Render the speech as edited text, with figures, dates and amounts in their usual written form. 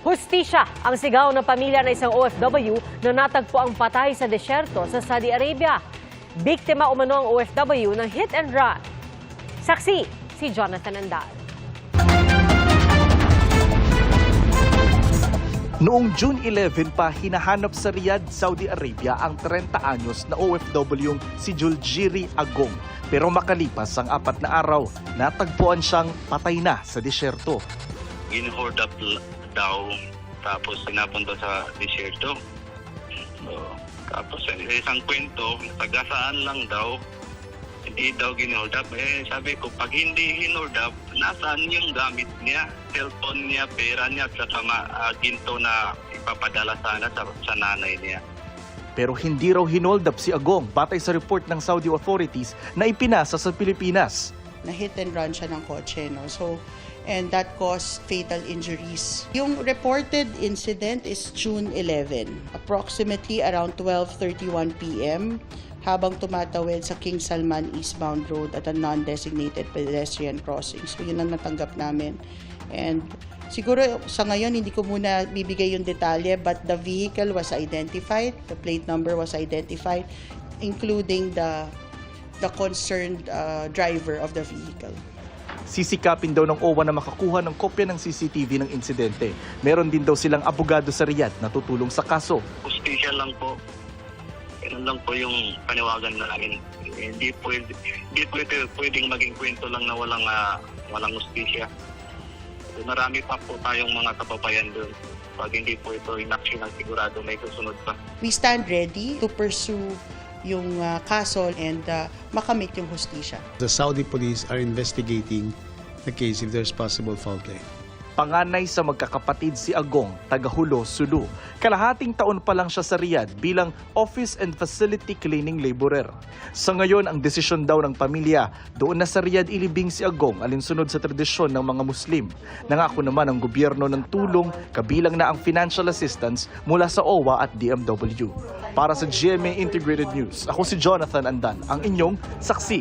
Hustisya ang sigaw ng pamilya ng isang OFW na natagpo ang patay sa desyerto sa Saudi Arabia. Biktima umano ang OFW ng hit and run. Saksi si Jonathan Andal. Noong June 11 pa, hinahanap sa Riyadh, Saudi Arabia ang 30 anyos na OFW si Juljiri Agong. Pero makalipas ang 4 na araw, natagpuan siyang patay na sa desyerto. In-hold up daw, tapos pinapunta sa desyerto. So, tapos isang kwento, taga-saan lang daw, hindi daw gin-hold up. Sabi ko, pag hindi gin-hold up, nasaan yung gamit niya? Cellphone niya, pera niya, at saka ginto na ipapadala sana sa nanay niya. Pero hindi raw hinold up si Agong batay sa report ng Saudi authorities na ipinasa sa Pilipinas. Na-hit and run siya ng kotse, no? So, and that caused fatal injuries. Yung reported incident is June 11, approximately around 12:31 p.m. habang tumatawid sa King Salman eastbound road at a non-designated pedestrian crossing. So yun ang natanggap namin. And siguro sa ngayon hindi ko muna bibigay yung detalye, but the vehicle was identified, the plate number was identified, including the concerned driver of the vehicle. Sisikapin daw ng OWA na makakuha ng kopya ng CCTV ng insidente. Meron din daw silang abogado sa Riyadh na tutulong sa kaso. Hustisya lang po. Ganun lang po yung paniwagan namin. Hindi po ito pwedeng maging kwento lang na walang hustisya. Marami pa po tayong mga kababayan doon. Pag hindi po ito inaction ng sigurado, may susunod pa. We stand ready to pursue yung kaso and makamit yung hustisya. The Saudi police are investigating the case if there's possible foul play. Panganay sa magkakapatid si Agong, taga-Hulo, Sulu. Kalahating taon pa lang siya sa Riyadh bilang office and facility cleaning laborer. Sa ngayon, ang desisyon daw ng pamilya, doon na sa Riyadh ilibing si Agong alinsunod sa tradisyon ng mga Muslim. Nangako naman ang gobyerno ng tulong, kabilang na ang financial assistance mula sa OWA at DMW. Para sa GMA Integrated News, ako si Jonathan Andan, ang inyong saksi.